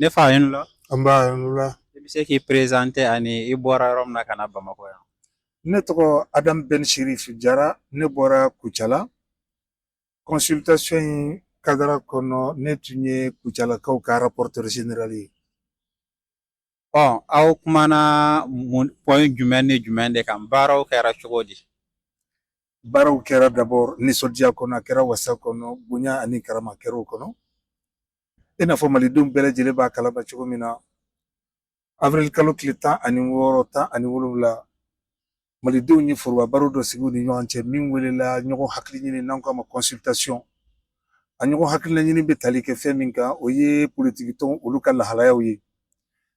ne fa yin lo Amba nula. e bi se k'i présenter ani i bɔra yɔrɔ min na ka na Bamakɔ yan. Ne tɔgɔ Adam Ben Shirif Jara, ne bɔra Kucala. Consultation in kadara kɔnɔ ne tun ye Kucalakaw ka rapporteur général ye. Aw kumana point jumɛn ni jumɛn de kan baaraw kɛra cogo di? Baaraw kɛra d'abord nisɔndiya kɔnɔ, a kɛra wasa kɔnɔ, bonya ani karama kɛra o kɔnɔ. I n'a fɔ malidenw bɛɛ lajɛlen b'a kalama cogo min na, avril kalo tile 16 17 malidenw ye foroba baro dɔ sigi u ni ɲɔgɔn cɛ min welela ɲɔgɔn hakili ɲini n'an k'a ma consultation. A ɲɔgɔn hakilina ɲini bɛ tali kɛ fɛn min kan o ye politique tɔnw olu ka lahalayaw ye.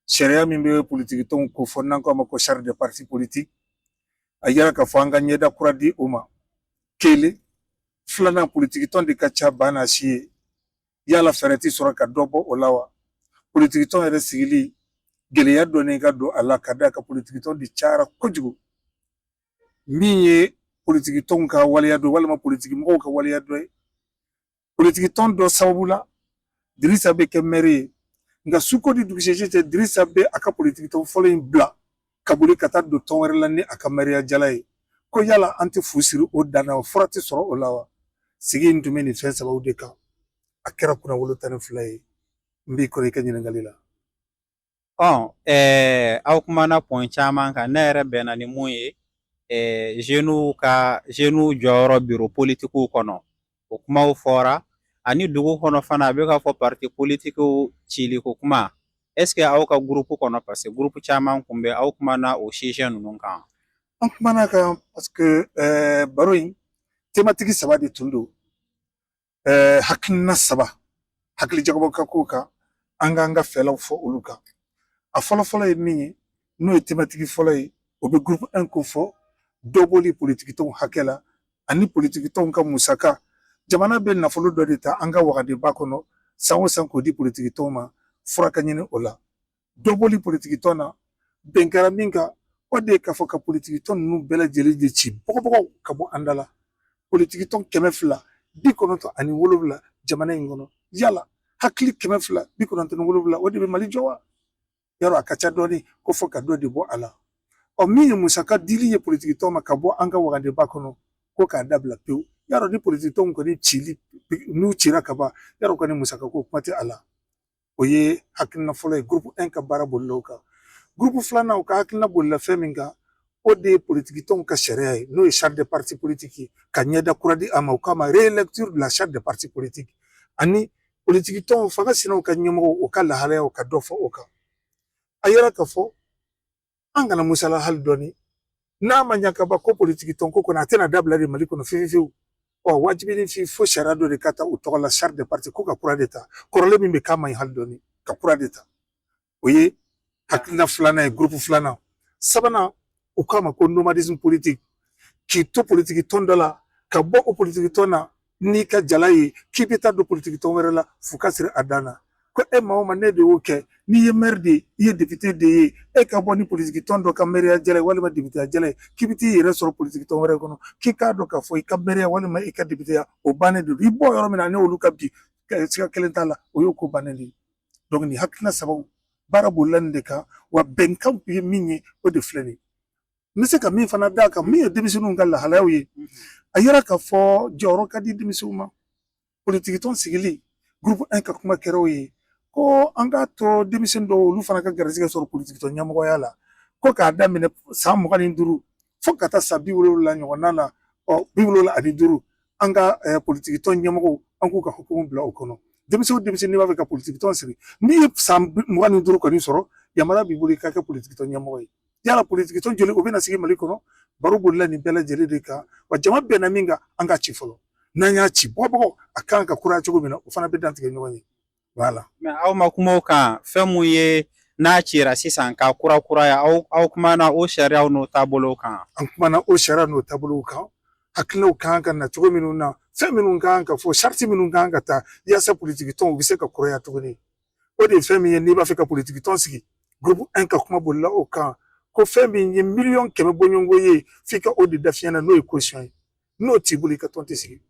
Sariya min bɛ politique tɔnw ko fɔ n'an k'a ma ko charte de parti politique. A yira k'a fɔ an ka ɲɛda kura di o ma. Kelen, filanan politique tɔn de ka ca ba n'a si ye. Yala fɛɛrɛ ti sɔrɔ ka dɔ bɔ o la wa? Politique tɔn yɛrɛ sigili gɛlɛya dɔɔnin ka don a la ka d'a ka politique tɔn de cayara kojugu. Min ye politique tɔnw ka waleya dɔ walima politique mɔgɔw ka waleya dɔ ye. Politique tɔn dɔ sababu la Dirisa bɛ kɛ maire ye nka suko di dugusɛjɛ cɛ Dirisa bɛ a ka politique tɔn fɔlɔ in bila ka boli ka taa don tɔn wɛrɛ la ni a ka maire jala ye. Ko yala an tɛ fu siri o dan na fura tɛ sɔrɔ o la wa? Sigi in tun bɛ nin fɛn sababu de kan. A kɛra kunnawolo 12 ye. N b'i kɔrɔ i ka ɲininkali la. Aw kumana point caman kan ne yɛrɛ bɛnna ni mun ye jeunes jɔyɔrɔ bureau politique kɔnɔ o kumaw fɔra ani dugu kɔnɔ fana a bɛ ka fɔ parti politique cili ko kuma est ce que aw ka groupe kɔnɔ parce que groupe caman kun bɛ aw kumana o sujet ninnu kan. An kumana kan parce que baro in thématique 3 de tun don. Hakilina 3 hakili jagabɔ ka ko kan an k'an ka fɛɛrɛw fɔ olu kan. A fɔlɔ-fɔlɔ ye min ye n'o ye thématique fɔlɔ ye o bɛ groupe 1 ko fɔ dɔ bɔli politique tɔnw hakɛ la ani politique tɔnw ka musaka. Jamana bɛ nafolo dɔ de ta an ka wagadenba kɔnɔ san o san k'o di politique tɔnw ma fura ka ɲini o la. Dɔ bɔli politique tɔn na bɛn kɛra min kan o de ye k'a fɔ ka politique tɔn ninnu bɛɛ lajɛlen de ci bɔgɔbɔgɔ ka bɔ an da la. Politique tɔn 297 jamana in kɔnɔ yala hakili 297 o de bɛ Mali jɔ wa? Yarɔ a ka ca dɔɔni ko fɔ ka dɔ de bɔ a la. Min ye musaka dili ye politique tɔn ma ka bɔ an ka wagadenba kɔnɔ ko k'a dabila pewu. Yarɔ ni politique tɔnw kɔni cili n'u cira ka ban yarɔ kɔni musaka ko kuma tɛ a la. O ye hakilina fɔlɔ ye groupe 1 ka baara bolila o kan. Groupe 2 o ka hakilina bolila fɛn min kan o de ye politique tɔnw ka sariya ye n'o ye charte de parti politique ye ka ɲɛda kura di a ma o k'a ma rélecture de la charte de parti politique ani politique tɔnw fanga sinaw ka ɲɛmɔgɔw o ka lahalayaw ka dɔ fɔ o kan. A yira k'a fɔ an kana musala hali dɔɔni n'a ma ɲa ka ban ko politique tɔn ko kɔni a tɛna dabila de Mali kɔnɔ fiyewu fiyewu. Wajibinin fo sariya dɔ de ka ta o tɔgɔ la charte de parti ko ka kura de ta kɔrɔlen min bɛ k'a ma ɲi hali dɔɔni ka kura de ta. O ye hakilina 2 ye groupe 2. 3 o k'a ma ko nomadisme politique k'i to politique tɔn dɔ la ka bɔ o politique tɔn na n'i ka jala ye k'i bɛ taa don politique tɔn wɛrɛ la fo ka siri a dan na. Ko e maa o maa ne de y'o kɛ n'i ye maire de ye i ye député de ye e ka bɔ ni politique tɔn dɔ ka maire jala ye walima député jala ye k'i bɛ t'i yɛrɛ sɔrɔ politique tɔn wɛrɛ kɔnɔ k'i k'a dɔn k'a fɔ i ka maire walima i ka député o bannen de don i bɔ yɔrɔ min na ne olu ka bi siga kelen t'a la o y'o ko bannen de ye. Donc nin hakilina sababu baara bolila nin de kan wa bɛnkan ye min ye o de filɛ nin ye. N bɛ se ka min fana d'a kan min ye denmisɛnninw ka lahalayaw ye a yira k'a fɔ jɔyɔrɔ ka di denmisɛnninw ma. Politique tɔn sigili groupe 1 ka kuma kɛra o ye ko an k'a to denmisɛnnin dɔw olu fana ka garisɛgɛ sɔrɔ politique tɔn ɲɛmɔgɔya la ko k'a daminɛ san 25 fo ka taa san 70 ɲɔgɔnna la 75 an ka politique tɔn ɲɛmɔgɔw an k'u ka hukumu bila o kɔnɔ. Denmisɛnnin n'i b'a fɛ ka politique tɔn sigi n'i ye san 25 kɔni sɔrɔ yamaruya b'i bolo i ka kɛ politique tɔn ɲɛmɔgɔ ye. Yala politique tɔn joli o bɛna sigi Mali kɔnɔ baro bolila nin bɛɛ lajɛlen de kan wa jama bɛnna min kan an ka ci fɔlɔ n'an y'a ci bɔgɔbɔgɔ a kan ka kuraya cogo min na o fana bɛ dantigɛ ɲɔgɔn ye. Voilà. Mais aw ma kuma o kan fɛn mun ye n'a cira sisan ka kurakuraya aw kumana o sariyaw n'o taabolow kan. An kumana o sariya n'o taabolow kan hakilinaw kan ka na cogo minnu na fɛn minnu kan ka fɔ charte minnu kan ka ta yaasa politique tɔnw u bɛ se ka kuraya tuguni. O de ye fɛn min ye n'i b'a fɛ ka politique tɔn sigi groupe 1 ka kuma bolila o kan ko fɛn min ye miliyɔn 100 bɔɲɔgɔnko ye f'i ka o de dafiɲɛ na n'o ye caution ye n'o t'i bolo i ka tɔn tɛ sigi.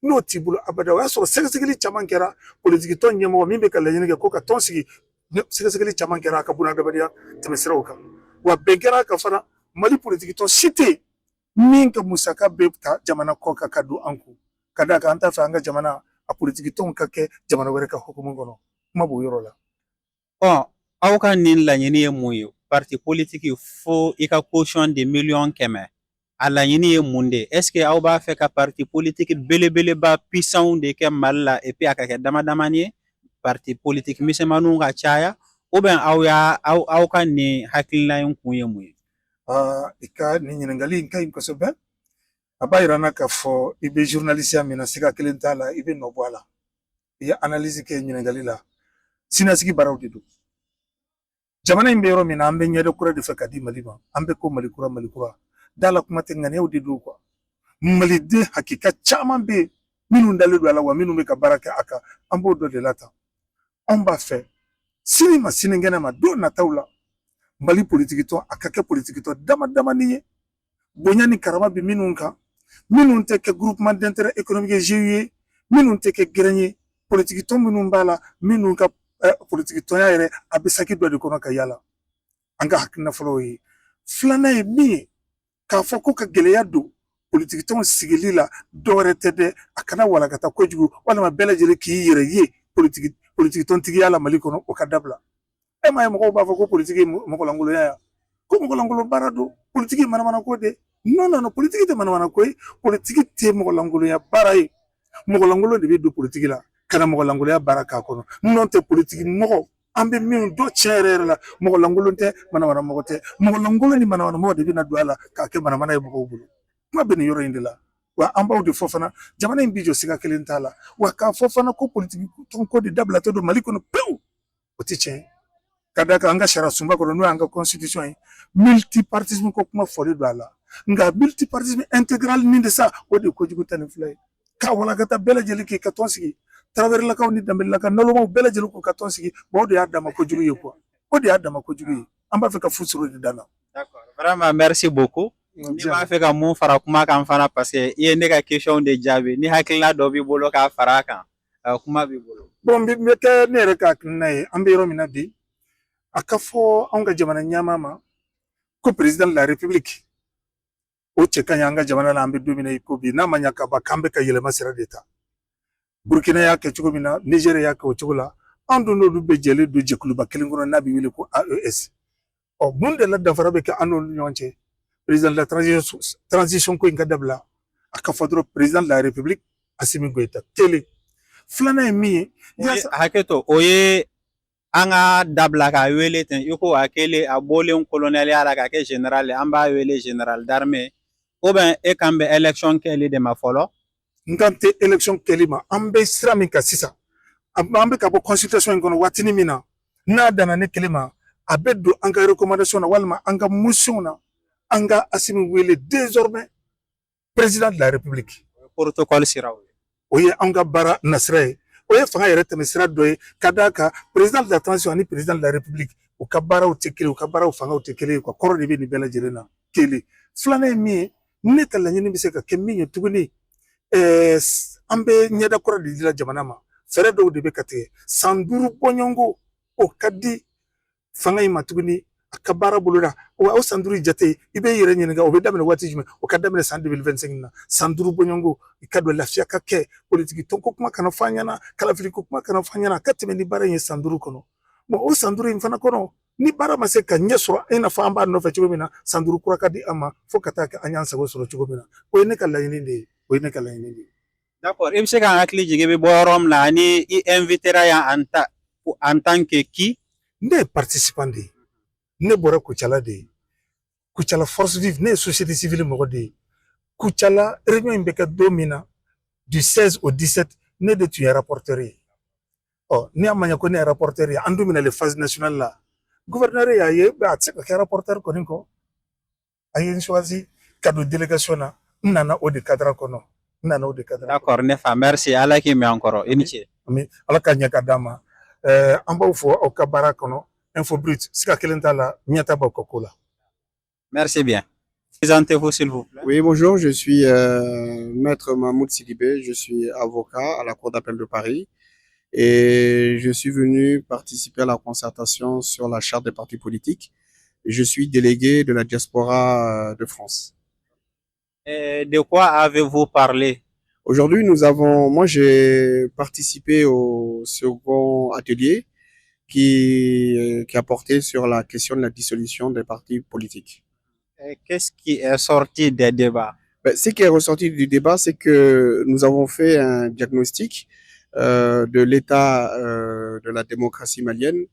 N'o t'i bolo abada o y'a sɔrɔ sɛgɛsɛgɛli caman kɛra politique tɔn ɲɛmɔgɔ min bɛ ka laɲini kɛ ko ka tɔn sigi sɛgɛsɛgɛli caman kɛra a ka bunadamadeya tɛmɛsiraw kan wa bɛn kɛra ka fana Mali politique tɔ si tɛ yen min ka musaka bɛ ta jamana kɔ kan ka don an kun ka d'a kan an t'a fɛ an ka jamana a politique tɔnw ka kɛ jamana wɛrɛ ka hukumu kɔnɔ kuma b'o yɔrɔ la. Aw ka nin laɲini ye mun ye parti politique fo i ka caution de miliyɔn 100 a laɲini ye mun de est ce que aw b'a fɛ ka parti politique belebeleba puissant de kɛ Mali la et puis a ka kɛ damadamani ye parti politique misɛnmaninw ka caya ou bien aw ka nin hakilina in kun ye mun ye? I ka nin ɲininkali in ka ɲi kosɛbɛ a b'a yira n na k'a fɔ i bɛ journaliste min na siga kelen t'a la i bɛ nɔ bɔ a la i ye analyse kɛ ɲininkali la sinasigi baaraw de don jamana in bɛ yɔrɔ min na an bɛ ɲɛdɔ kura de fɛ ka di Mali ma an bɛ ko Mali kura da la kuma tɛ ŋaniyaw de don quoi maliden hakika caman bɛ yen minnu dalen don a la wa minnu bɛ ka baara kɛ a kan an b'o dɔ de la tan anw b'a fɛ sini ma sinikɛnɛ ma don nataw la Mali politique tɔn a ka kɛ politique tɔn damadamani ye bonya ni karama bɛ minnu kan minnu tɛ kɛ groupement d'intérêt économique GIE ye minnu tɛ kɛ gɛrɛn ye politique tɔn minnu b'a la minnu ka politique tɔnya yɛrɛ a bɛ saki dɔ de kɔnɔ ka yala an ka hakilina fɔlɔ ye filanan ye min ye k'a fɔ ko ka gɛlɛya don politique tɔn sigili la dɔwɛrɛ tɛ dɛ a kana walakata kojugu walima bɛɛ lajɛlen k'i yɛrɛ ye politique tɔn tigiya la Mali kɔnɔ o ka dabila e ma ye mɔgɔw b'a fɔ ko politique ye mɔgɔlankolonya ya ko mɔgɔlankolon baara don politique ye manamana ko de non politique tɛ manamana ko ye politique tɛ mɔgɔlankolonya baara ye mɔgɔlankolon de bɛ don politique la kana mɔgɔlankolonya baara k'a kɔnɔ n'o tɛ politique mɔgɔ an bɛ min dɔ tiɲɛ yɛrɛ la mɔgɔlankolon tɛ manamana mɔgɔ tɛ mɔgɔlankolon ni manamana mɔgɔ de bɛ na don a la k'a kɛ manamana ye mɔgɔw bolo kuma bɛ nin yɔrɔ in de la wa an b'aw de fɔ fana jamana in bi jɔ siga kelen t'a la wa k'a fɔ fana ko politique tɔn ko de dabilatɔ don Mali kɔnɔ pewu o tɛ tiɲɛ ka d'a kan an ka sariya sunba kɔnɔ n'o y'an ka constitution ye multipartisme ko kuma fɔli don a la nka multipartisme intégral min de sa o de kojugu tɛ nin filɛ ye k'a walakata bɛɛ lajɛlen k'i ka tɔn sigi tarawelelakaw ni danbelelaka nalomaw bɛɛ lajɛlen k'u ka tɔn sigi o de y'a dama kojugu ye quoi o de y'a dama kojugu ye an b'a fɛ ka fu sɔrɔ de danna. D'accord, vraiment merci beaucoup. Ni b'a fɛ ka mun fara kuma kan fana parce que i ye ne ka question de jaabi ni hakilina dɔ b'i bolo k'a fara a kan kuma b'i bolo. Bon n bɛ kɛ ne yɛrɛ ka hakilina ye an bɛ yɔrɔ min na bi a ka fɔ anw ka jamana ɲɛmaa ma ko président de la république o cɛ ka ɲi an ka jamana la an bɛ don min na i ko bi n'a ma ɲa ka ban k'an bɛ ka yɛlɛma sira de ta Burkina y'a kɛ cogo min na Niger y'a kɛ o cogo la an don n'olu bɛ jɛlen don jɛkuluba kelen kɔnɔ n'a bɛ wele ko AES mun de la danfara bɛ kɛ an n'olu ɲɔgɔn cɛ président de la transition ko in ka dabila a ka fɔ dɔrɔn président de la république Assimi Goïta kelen filanan ye min ye hakɛto o ye an ka dabila k'a wele ten i ko a kelen a bɔlen colonel ya la k'a kɛ général an b'a wele général d'armée ou bien e kan bɛ élection kɛli de ma fɔlɔ n kan tɛ élection kɛli ma an bɛ sira min kan sisan an bɛ ka bɔ consultation in kɔnɔ waatinin min na n'a danna ne kelen ma a bɛ don an ka recommandation na walima an ka motion na an ka Assimi wele désormais président de la république protocole siraw o ye an ka baara nasira ye o ye fanga yɛrɛ tɛmɛ sira dɔ ye ka d'a kan président de la transition ani président de la république u ka baaraw tɛ kelen u ka baaraw fangaw tɛ kelen ye quoi kɔrɔ de bɛ nin bɛɛ lajɛlen na kelen filanan ye min ye ne ka laɲini bɛ se ka kɛ min ye tuguni an bɛ ɲɛda kɔrɔ de dila jamana ma fɛɛrɛ dɔw de bɛ ka tigɛ san 5 bɔɲɔgɔnko o ka di fanga in ma tuguni a ka baara boloda wa o san 5 jate i bɛ yɛrɛ ɲininka o bɛ daminɛ waati jumɛn o ka daminɛ san 2025 na san 5 bɔɲɔgɔnko i ka don lafiya ka kɛ politique tɔn ko kuma kana fɔ an ɲɛna kalafili ko kuma kana fɔ an ɲɛna a ka tɛmɛ ni baara in ye san 5 kɔnɔ bon o san 5 in fana kɔnɔ ni baara ma se ka ɲɛ sɔrɔ i n'a fɔ an b'a nɔfɛ cogo min na san 5 kura ka di an ma fo ka taa kɛ an y'an sago sɔrɔ cogo min na o ye ne ka laɲini de ye o ye ne ka laɲini de ye. D'accord i bɛ se k'an hakili jigin i bɛ bɔ yɔrɔ min na ni i invitera yan en tant que qui ne ye participant de ye ne bɔra Kucala de ye Kucala force vive ne ye société civile mɔgɔ de ye Kucala réunion in bɛ kɛ don min na du 16 au 17 ne de tun ye rapporteur ye ni a ma ɲɛ ko ne ye rapporteur ye an don min na le phase nationale la gouverneur y'a ye a tɛ se ka kɛ rapporteur kɔni kɔ a ye n choisi ka don délégation na n nana o de cadre kɔnɔ n nana o de cadre. D'accord ne fa merci ala k'i mɛn an kɔrɔ i ni ce. Ala ka ɲɛ ka d'an ma an b'aw fɔ aw ka baara kɔnɔ info brut siga kelen t'a la ɲɛta b'aw ka ko la. Merci bien. Présentez-vous s'il vous plaît. Oui, bonjour, je suis Maître Mahmoud Sidibé, je suis avocat à la Cour d'appel de Paris et je suis venu participer à la concertation sur la charte des partis politiques. Je suis délégué de la diaspora de France. Et de quoi avez-vous parlé? Aujourd'hui, moi j'ai participé au second atelier qui a porté sur la question de la dissolution des partis politiques. Et qu'est-ce qui est sorti des débats? Ce qui est ressorti du débat, c'est que nous avons fait un diagnostic de l'état de la démocratie malienne.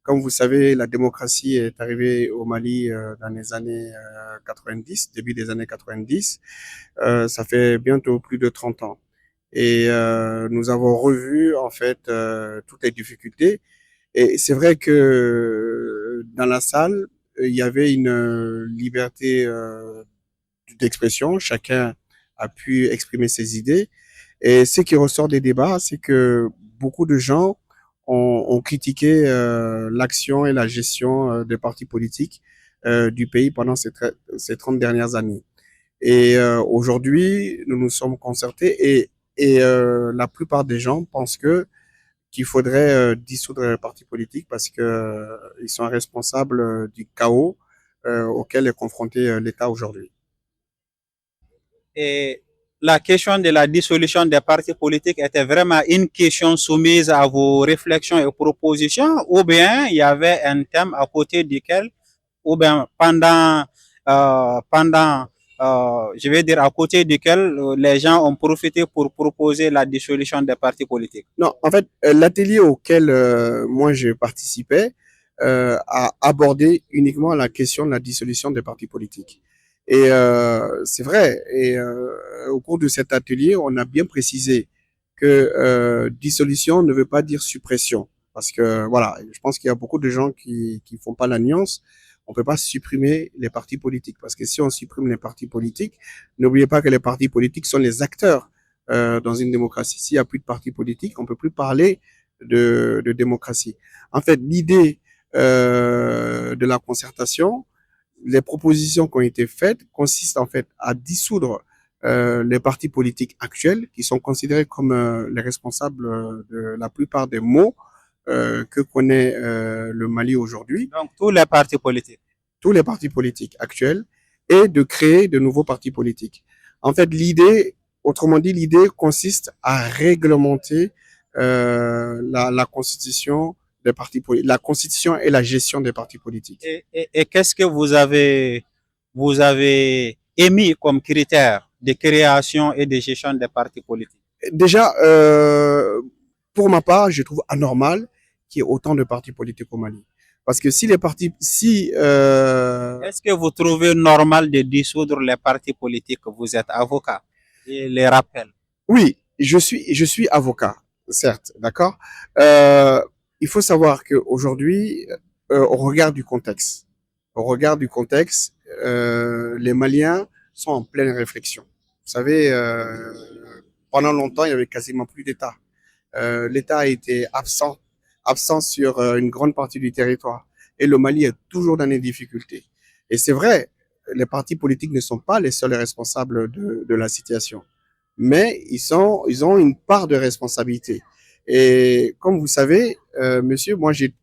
Comme vous savez, la démocratie est arrivée au Mali dans les années 90, début des années 90. Ça fait bientôt plus de 30 ans. Et nous avons revu en fait toutes les difficultés. Et c'est vrai que dans la salle, il y avait une liberté d'expression. Chacun a pu exprimer ses idées. Et ce qui ressort des débats, c'est que beaucoup de gens ont critiqué l'action et la gestion des partis politiques du pays pendant ces 30 dernières années. Et aujourd'hui, nous nous sommes concertés et la plupart des gens pensent que qu'il faudrait dissoudre les partis politiques parce que ils sont responsables du chaos auquel est confronté l'État aujourd'hui. Et la question de la dissolution des partis politiques était vraiment une question soumise à vos réflexions et propositions, ou bien il y avait un thème à côté duquel, ou bien je vais dire à côté duquel les gens ont profité pour proposer la dissolution des partis politiques. Non, en fait, l'atelier auquel moi je participais a abordé uniquement la question de la dissolution des partis politiques. Et c'est vrai. Et au cours de cet atelier, on a bien précisé que dissolution ne veut pas dire suppression. Parce que voilà, je pense qu'il y a beaucoup de gens qui font pas la nuance. On peut pas supprimer les partis politiques. Parce que si on supprime les partis politiques, n'oubliez pas que les partis politiques sont les acteurs dans une démocratie. S'il n'y a plus de partis politiques, on peut plus parler de démocratie. En fait, l'idée de la concertation, les propositions qui ont été faites consistent en fait à dissoudre les partis politiques actuels qui sont considérés comme les responsables de la plupart des maux que connaît le Mali aujourd'hui. Donc tous les partis politiques. Tous les partis politiques actuels et de créer de nouveaux partis politiques. En fait, l'idée, autrement dit, l'idée consiste à réglementer la constitution des partis politiques, la constitution et la gestion des partis politiques. Et qu'est-ce que vous avez émis comme critères de création et de gestion des partis politiques? Déjà, pour ma part, je trouve anormal qu'il y ait autant de partis politiques au Mali. Parce que si les partis, Est-ce que vous trouvez normal de dissoudre les partis politiques? Vous êtes avocat, et les rappelle. Oui, je suis avocat, certes, d'accord. Il faut savoir qu'aujourd'hui, au regard du contexte, les Maliens sont en pleine réflexion. Vous savez, pendant longtemps, il y avait quasiment plus d'État. L'État a été absent sur une grande partie du territoire. Et le Mali est toujours dans des difficultés. Et c'est vrai, les partis politiques ne sont pas les seuls responsables de la situation. Mais ils ont une part de responsabilité. Et comme vous savez, monsieur, moi j'ai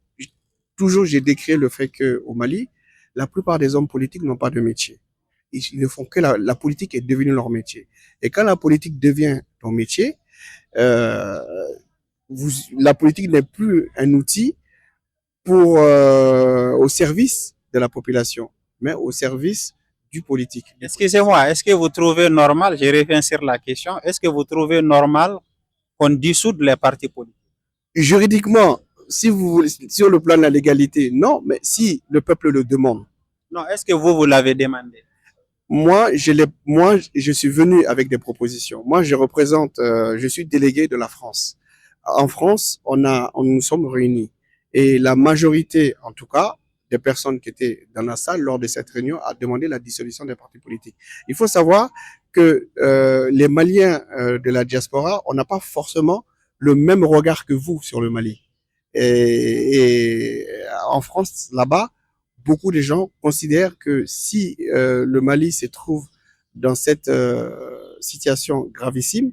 décrit le fait que au Mali, la plupart des hommes politiques n'ont pas de métier. Ils ne font que la politique est devenue leur métier. Et quand la politique devient ton métier, euh, la politique n'est plus un outil au service de la population, mais au service du politique. Excusez-moi, est-ce que vous trouvez normal, je reviens sur la question, est-ce que vous trouvez normal qu'on dissoude les partis politiques? Juridiquement, si vous voulez, sur le plan de la légalité, non, mais si le peuple le demande. Non, est-ce que vous l'avez demandé? Moi, je suis venu avec des propositions. Moi, je suis délégué de la France. En France, nous sommes réunis. Et la majorité, en tout cas, des personnes qui étaient dans la salle lors de cette réunion a demandé la dissolution des partis politiques. Il faut savoir que les Maliens de la diaspora, on n'a pas forcément le même regard que vous sur le Mali. Et en France, là-bas, beaucoup de gens considèrent que si le Mali se trouve dans cette situation gravissime,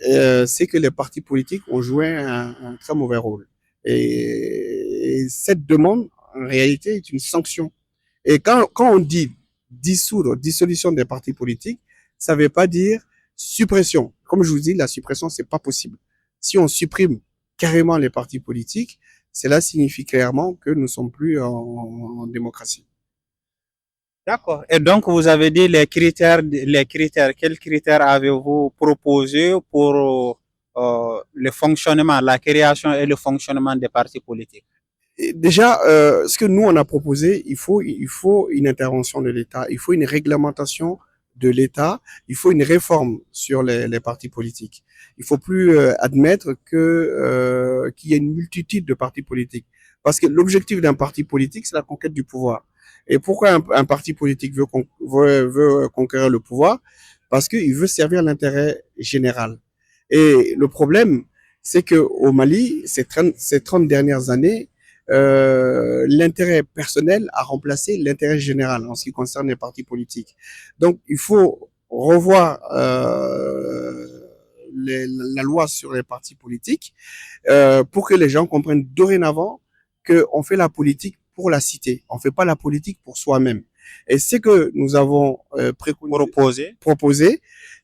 c'est que les partis politiques ont joué un très mauvais rôle. Et cette demande, en réalité, est une sanction. Et quand on dit dissoudre, dissolution des partis politiques, ça ne veut pas dire suppression. Comme je vous dis, la suppression, c'est pas possible. Si on supprime carrément les partis politiques, cela signifie clairement que nous ne sommes plus en démocratie. D'accord. Et donc, vous avez dit les critères. Quels critères avez-vous proposé pour le fonctionnement, la création et le fonctionnement des partis politiques? Et déjà, ce que nous on a proposé, il faut une intervention de l'État, il faut une réglementation de l'État, il faut une réforme sur les partis politiques. Il faut plus admettre qu'il y ait une multitude de partis politiques, parce que l'objectif d'un parti politique, c'est la conquête du pouvoir. Et pourquoi un parti politique veut conquérir le pouvoir? Parce qu'il veut servir l'intérêt général. Et le problème, c'est que au Mali, ces 30 dernières années, l'intérêt personnel a remplacé l'intérêt général en ce qui concerne les partis politiques. Donc, il faut revoir la loi sur les partis politiques pour que les gens comprennent dorénavant qu'on fait la politique pour la cité. On ne fait pas la politique pour soi-même. Et c'est que nous avons proposé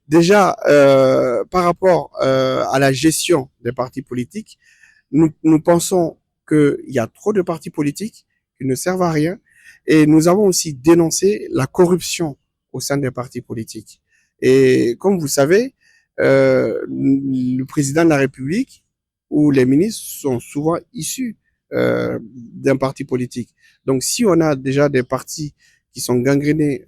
déjà par rapport à la gestion des partis politiques, nous pensons qu'il y a trop de partis politiques qui ne servent à rien. Et nous avons aussi dénoncé la corruption au sein des partis politiques. Et comme vous savez, le président de la République ou les ministres sont souvent issus d'un parti politique. Donc, si on a déjà des partis qui sont gangrénés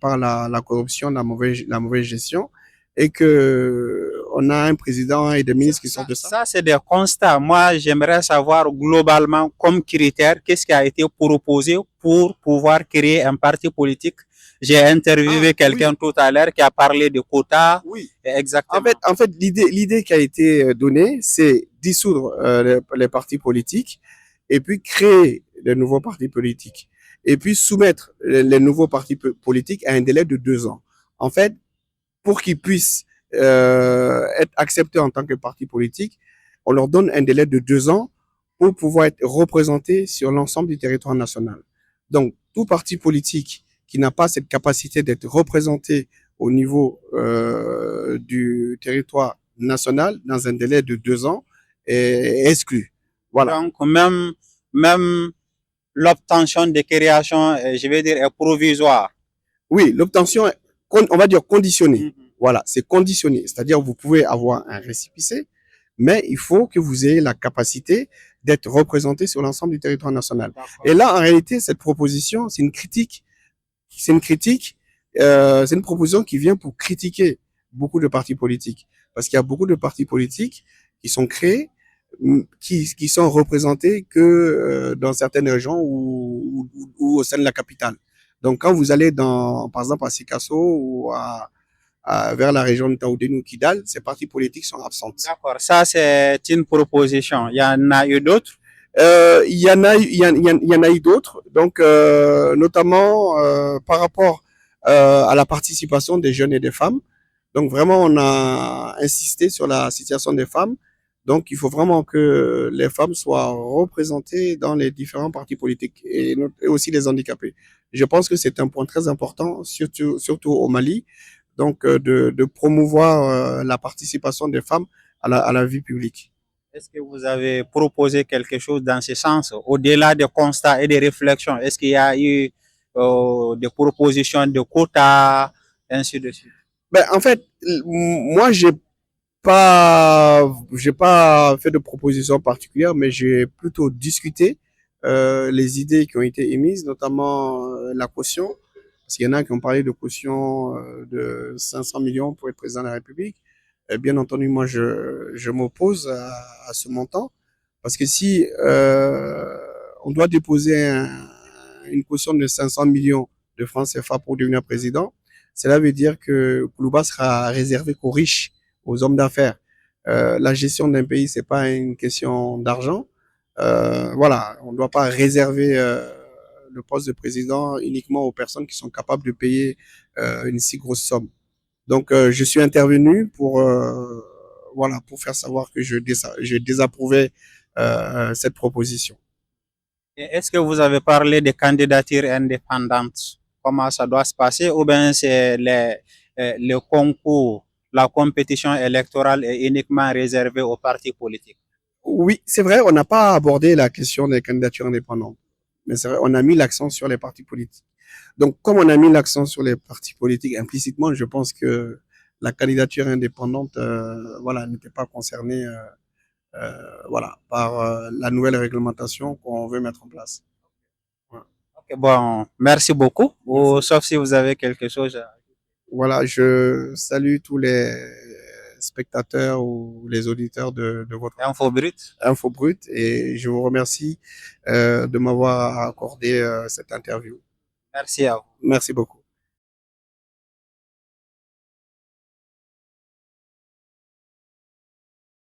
par la corruption, la mauvaise gestion, et que on a un président et des ministres qui sortent de ça. Ça, c'est des constats. Moi, j'aimerais savoir globalement, comme critère, qu'est-ce qui a été proposé pour pouvoir créer un parti politique. J'ai interviewé quelqu'un tout à l'heure qui a parlé de quotas. Oui. Exactement. En fait, l'idée qui a été donnée, c'est dissoudre les partis politiques et puis créer de nouveaux partis politiques. Et puis soumettre les nouveaux partis politiques à un délai de 2 ans. En fait, pour qu'ils puissent être acceptés en tant que parti politique, on leur donne un délai de 2 ans pour pouvoir être représentés sur l'ensemble du territoire national. Donc, tout parti politique qui n'a pas cette capacité d'être représenté au niveau du territoire national dans un délai de 2 ans est exclu. Voilà. Donc, même l'obtention de création, je vais dire, est provisoire. Oui, l'obtention, on va dire conditionnée. Voilà, c'est conditionné. C'est-à-dire, vous pouvez avoir un récépissé, mais il faut que vous ayez la capacité d'être représenté sur l'ensemble du territoire national. Et là, en réalité, cette proposition, c'est une critique. C'est une proposition qui vient pour critiquer beaucoup de partis politiques. Parce qu'il y a beaucoup de partis politiques qui sont créés, qui sont représentés que dans certaines régions ou au sein de la capitale. Donc, quand vous allez par exemple, à Sikasso ou vers la région de Taoudénou ou Kidal, ces partis politiques sont absents. D'accord, ça c'est une proposition. Il y en a eu d'autres? Il y en a eu d'autres, donc notamment par rapport à la participation des jeunes et des femmes. Donc vraiment, on a insisté sur la situation des femmes. Donc il faut vraiment que les femmes soient représentées dans les différents partis politiques et aussi les handicapés. Je pense que c'est un point très important, surtout au Mali, donc de promouvoir la participation des femmes à la vie publique. Est-ce que vous avez proposé quelque chose dans ce sens, au-delà des constats et des réflexions? Est-ce qu'il y a eu des propositions de quotas, ainsi de suite? Ben, en fait, moi, j'ai pas fait de proposition particulière, mais j'ai plutôt discuté les idées qui ont été émises, notamment la caution, parce qu'il y en a qui ont parlé de caution de 500 millions pour être président de la République. Et bien entendu, moi, je m'oppose à ce montant, parce que si on doit déposer une caution de 500 millions de francs CFA pour devenir président, cela veut dire que Koulouba sera réservé qu'aux riches, aux hommes d'affaires. La gestion d'un pays, c'est pas une question d'argent. Voilà, on ne doit pas réserver le poste de président uniquement aux personnes qui sont capables de payer une si grosse somme. Donc, je suis intervenu pour voilà, pour faire savoir que je désapprouvais cette proposition. Et est-ce que vous avez parlé des candidatures indépendantes? Comment ça doit se passer? Ou bien c'est le concours, la compétition électorale est uniquement réservée aux partis politiques? Oui, c'est vrai, on n'a pas abordé la question des candidatures indépendantes. Mais c'est vrai, on a mis l'accent sur les partis politiques. Donc, comme on a mis l'accent sur les partis politiques implicitement, je pense que la candidature indépendante, voilà, n'était pas concernée, voilà, par la nouvelle réglementation qu'on veut mettre en place. Ouais. Ok, bon, merci beaucoup. Ou, Merci. sauf si vous avez quelque chose. Voilà, je salue tous les spectateurs ou les auditeurs de votre Info brut. Info Brut et je vous remercie de m'avoir accordé cette interview. Merci à vous. Merci beaucoup.